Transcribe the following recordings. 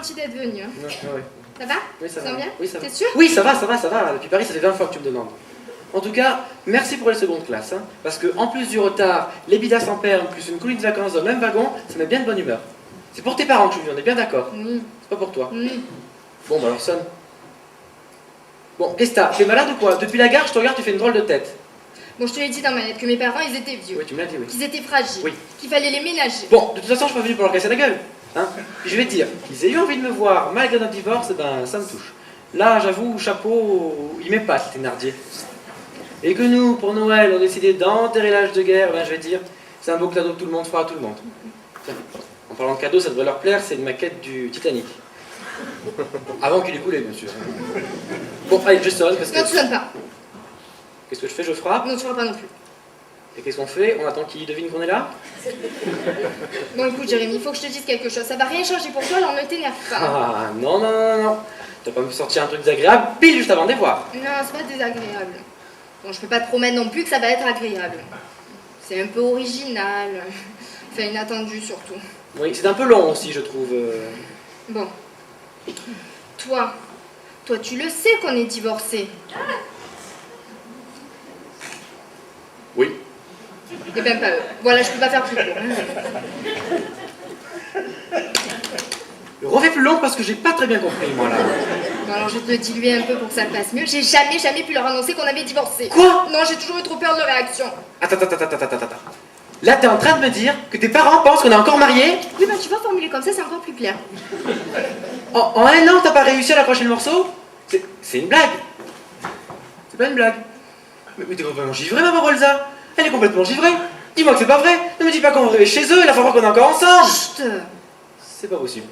gentil d'être venu. Hein. Ouais. Ça va? Oui, ça va. Bien? Oui, ça va. T'es sûr? Oui, ça va. Depuis Paris, ça fait 20 fois que tu me demandes. En tout cas, merci pour les secondes classes. Hein, parce que en plus du retard, les bidas en perme, plus une colonie de vacances dans le même wagon, ça met bien de bonne humeur. C'est pour tes parents que je suis venu, on est bien d'accord? Oui. C'est pas pour toi. Oui. Bon, bah alors sonne. Bon, qu'est-ce que t'as? T'es malade ou quoi? Depuis la gare, je te regarde, tu fais une drôle de tête. Bon, je te l'ai dit dans ma lettre que mes parents, ils étaient vieux. Oui, tu me l'as dit, oui. Qu'ils étaient fragiles. Oui. Qu'il fallait les ménager. Bon, de toute façon, je suis pas venu pour leur casser la gueule. Hein. Puis je vais te dire, qu'ils aient eu envie de me voir malgré notre divorce, ben ça me touche. Là, j'avoue, chapeau, il m'épate, les Thénardier. Et que nous, pour Noël, on a décidé d'enterrer l'âge de guerre, ben je vais te dire, c'est un beau cadeau que tout le monde fera à tout le monde. Tiens, en parlant de cadeau, ça devrait leur plaire, c'est une maquette du Titanic. Avant qu'il ait coulé, bien sûr. Bon, allez, je sonne parce que... Non, tu sonnes pas. Qu'est-ce que je fais? Je frappe. Non, tu feras pas non plus. Et qu'est-ce qu'on fait? On attend qu'il devine qu'on est là? Bon, écoute, Jérémy, il faut que je te dise quelque chose. Ça va rien changer pour toi, alors ne t'énerve pas. Ah, non. Tu vas pas me sortir un truc désagréable pile juste avant de les voir. Non, c'est pas désagréable. Bon, je peux pas te promettre non plus que ça va être agréable. C'est un peu original. Enfin, inattendu surtout. Oui, c'est un peu long aussi, je trouve. Bon. Toi, tu le sais qu'on est divorcés. Oui. Et ben pas eux. Voilà, je peux pas faire plus court. Refais plus long parce que j'ai pas très bien compris, moi, là. Bon, alors je vais te le diluer un peu pour que ça passe mieux. J'ai jamais pu leur annoncer qu'on avait divorcé. Quoi? Non, j'ai toujours eu trop peur de leur réaction. Attends. Là, t'es en train de me dire que tes parents pensent qu'on est encore mariés? Oui, bah tu vas formuler comme ça, c'est encore plus clair. En un an, t'as pas réussi à l'accrocher le morceau? C'est une blague. C'est pas une blague. Mais t'es complètement givrée, ma pauvre Elsa. Elle est complètement givrée. Dis-moi que c'est pas vrai. Ne me dis pas qu'on va rêver chez eux, il va falloir qu'on est encore ensemble. Chut. C'est pas possible.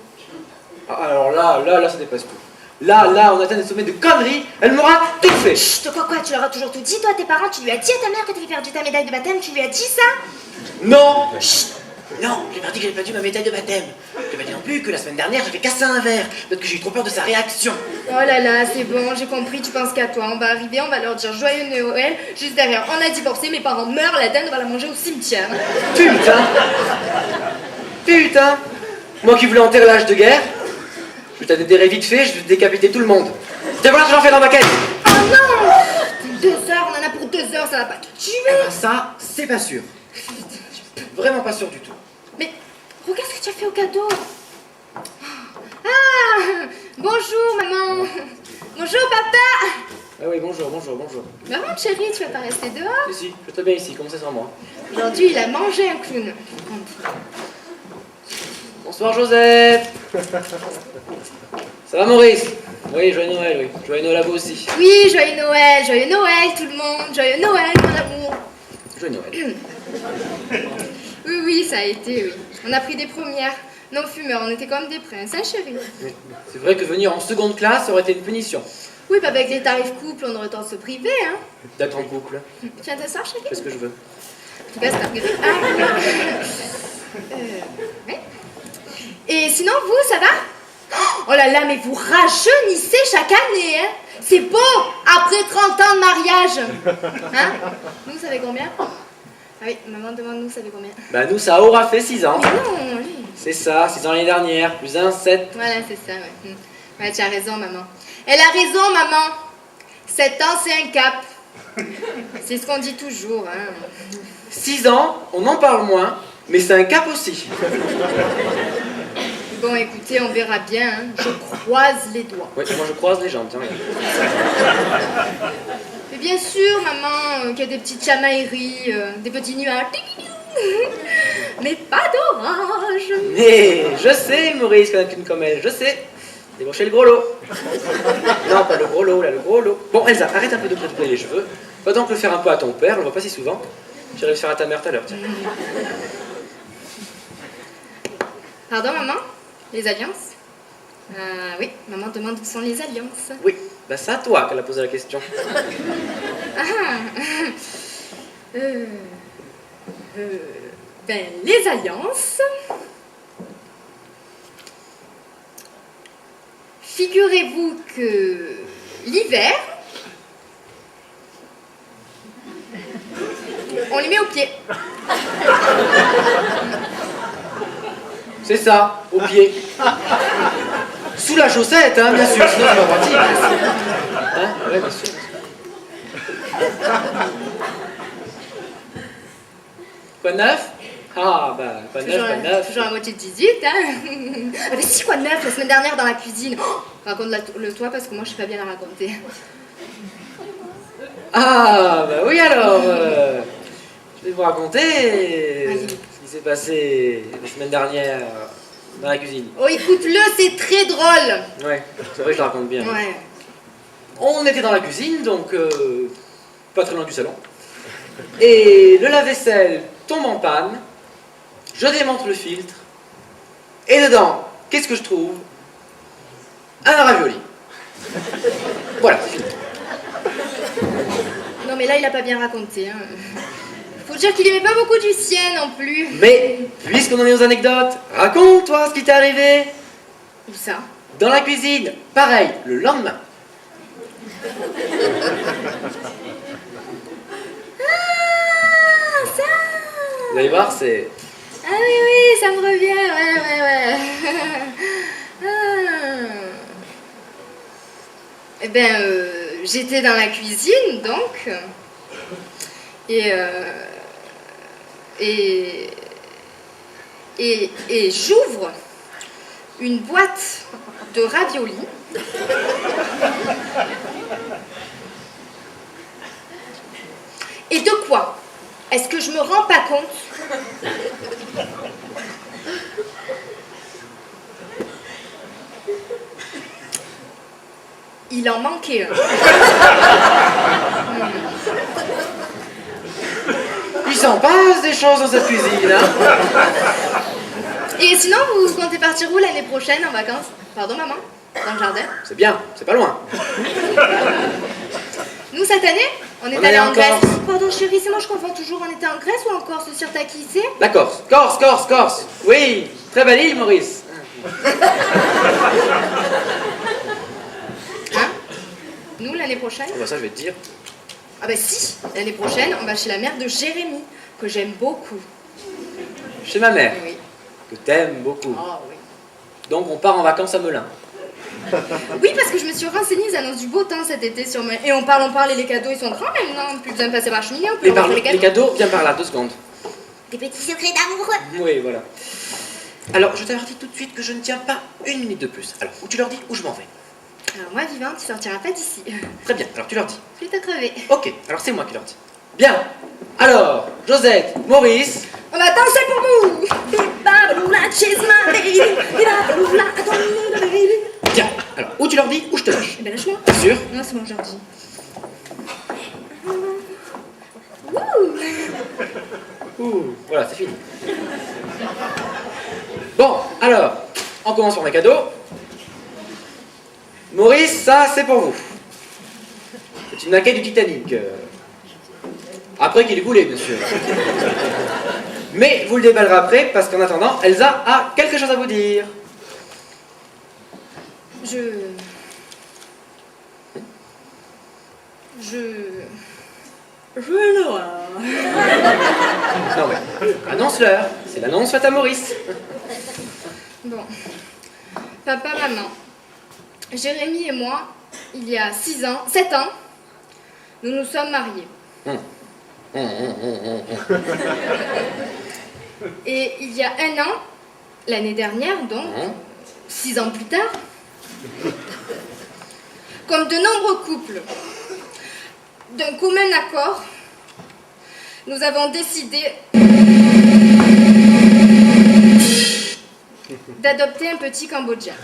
Ah, alors là, ça dépasse tout. Là, on atteint des sommets de conneries. Elle m'aura tout fait. Chut, quoi, tu leur as toujours tout dit, toi, tes parents, tu lui as dit à ta mère que t'avais perdu ta médaille de baptême, tu lui as dit ça? Non. Chut. Non, j'ai pas dit que j'avais perdu ma médaille de baptême. Je pas dit non plus que la semaine dernière, j'avais cassé un verre. Peut-être que j'ai eu trop peur de sa réaction. Oh là là, c'est bon, j'ai compris, tu penses qu'à toi. On va arriver, on va leur dire joyeux Noël. Juste derrière, on a divorcé, mes parents meurent, la dinde, on va la manger au cimetière. Putain. Moi qui voulais enterrer l'âge de guerre, je vais déterrer vite fait, je vais décapiter tout le monde. Tiens, voilà ce que j'en fais dans ma quête. Oh non! 2 heures, on en a pour 2 heures, ça va pas te tuer. Eh ben ça, c'est pas sûr. Vraiment pas sûr du tout. Mais regarde ce que tu as fait au cadeau. Ah! Bonjour maman. Bonjour papa. Ah oui, bonjour. Maman chérie, tu vas pas rester dehors? Si, je suis très bien ici, commencez sans moi. Aujourd'hui, il a mangé un clown. Bonsoir Joseph. Ça va Maurice? Oui, joyeux Noël, oui. Joyeux Noël à vous aussi. Oui, joyeux Noël tout le monde. Joyeux Noël, mon amour. Joyeux Noël. Oui, ça a été, oui. On a pris des premières. Non fumeurs, on était comme des princes, hein chérie? C'est vrai que venir en seconde classe aurait été une punition. Oui, bah avec les tarifs couple, on aurait tendance à se priver, hein. D'être en couple. Tiens, t'asseoir, chérie? Fais ce que je veux. En tout cas, c'est regardé. Ouais. Et sinon, vous, ça va? Oh là là, mais vous rajeunissez chaque année, hein. C'est beau, après 30 ans de mariage. Hein? Nous, ça fait combien? Ah oui, maman demande nous, ça fait combien? Bah nous, ça aura fait 6 ans. Mais non, oui. C'est ça, 6 ans l'année dernière, plus 1, 7. Voilà, c'est ça, ouais. Ouais, tu as raison, maman. Elle a raison, maman. 7 ans, c'est un cap. C'est ce qu'on dit toujours, hein. 6 ans, on en parle moins, mais c'est un cap aussi. Bon, écoutez, on verra bien, hein. Je croise les doigts. Ouais, moi je croise les jambes, tiens. Mais bien sûr, maman, qu'il y a des petites chamailleries, des petits nuages. Mais pas d'orage. Mais je sais, Maurice, qu'il n'y en a qu'une comme elle, je sais. Débaucher le gros lot. Non, pas le gros lot, là, le gros lot. Bon, Elsa, arrête un peu de préparer les cheveux. Va donc le faire un peu à ton père, on le voit pas si souvent. J'irai le faire à ta mère tout à l'heure, tiens. Pardon, maman? Les alliances? Oui, maman demande où sont les alliances. Oui, bah c'est à toi qu'elle a posé la question. Ben, les alliances... Figurez-vous que l'hiver, on les met au pied. C'est ça, au pied. Sous la chaussette, hein, bien sûr, sinon c'est pas pratique. Hein? Ouais, bien sûr. Quoi de neuf? Ah, bah, pas de neuf, pas de neuf. Toujours à moitié de 18, hein. Ah, mais si, quoi de neuf, la semaine dernière dans la cuisine. Oh, raconte-le toi, parce que moi, je sais pas bien la raconter. Ah, bah oui alors, je vais vous raconter ce qui s'est passé la semaine dernière dans la cuisine. Oh, écoute-le, c'est très drôle. Ouais, c'est vrai que je la raconte bien. Ouais. On était dans la cuisine, donc pas très loin du salon. Et le lave-vaisselle tombe en panne, je démonte le filtre, et dedans, qu'est-ce que je trouve? Un ravioli. Voilà, c'est fini. Non, mais là, il a pas bien raconté, hein. Faut dire qu'il aimait pas beaucoup du sien non plus. Mais, puisqu'on en est aux anecdotes, raconte-toi ce qui t'est arrivé. Où ça? Dans la cuisine, pareil, le lendemain. Ah, ça. Vous allez voir, c'est... Ah oui, oui, ça me revient, ouais. Ah. Eh ben, j'étais dans la cuisine, donc, et j'ouvre une boîte de raviolis. Et de quoi? Est-ce que je me rends pas compte? Il en manquait un. Il s'en passe des choses dans cette cuisine, hein. Et sinon, vous comptez partir où l'année prochaine en vacances? Pardon, maman? Dans le jardin? C'est bien, c'est pas loin. Nous, cette année, on est On allé est en en Grèce. Corse. Pardon, chérie, c'est moi, je confonds toujours. On était en Grèce ou en Corse sur ta qui c'est? La Corse, Corse. Oui, très belle île, Maurice. Hein? Nous, l'année prochaine? Oh, bah ça, je vais te dire. Ah bah si, l'année prochaine, on va chez la mère de Jérémy, que j'aime beaucoup. Chez ma mère, Oui. que t'aimes beaucoup. Oh, oui. Donc, on part en vacances à Melun. Oui, parce que je me suis renseignée, ils annoncent du beau temps cet été sur moi. Et on parle, et les cadeaux, ils sont grands maintenant. Plus besoin de passer par la cheminée, on peut ouvrir Les cadeaux, viens par là, 2 secondes. Des petits secrets d'amour. Oui, voilà. Alors, je t'avertis tout de suite que je ne tiens pas 1 minute de plus. Alors, ou tu leur dis, ou je m'en vais. Alors moi, vivante, tu sortiras pas d'ici. Très bien, alors tu leur dis. Je vais te crever. Ok, alors c'est moi qui leur dis. Bien. Alors, Josette, Maurice. On va danser pour vous. Bien. Alors, ou tu leur dis, ou je te lâche. Eh ben lâche-moi. T'es sûr? Non, c'est bon, je leur dis. Ouh, voilà, c'est fini. Bon, alors, on commence par mes cadeaux. Maurice, ça, c'est pour vous. C'est une maquette du Titanic. Après qu'il est coulé, bien sûr. Mais vous le déballerez après, parce qu'en attendant, Elsa a quelque chose à vous dire. Non mais, annonce-leur. C'est l'annonce faite à Maurice. Bon. Papa, maman, Jérémy et moi, il y a 7 ans, nous nous sommes mariés. Et il y a 1 an, l'année dernière donc, 6 ans plus tard, comme de nombreux couples, d'un commun accord, nous avons décidé d'adopter un petit Cambodgien.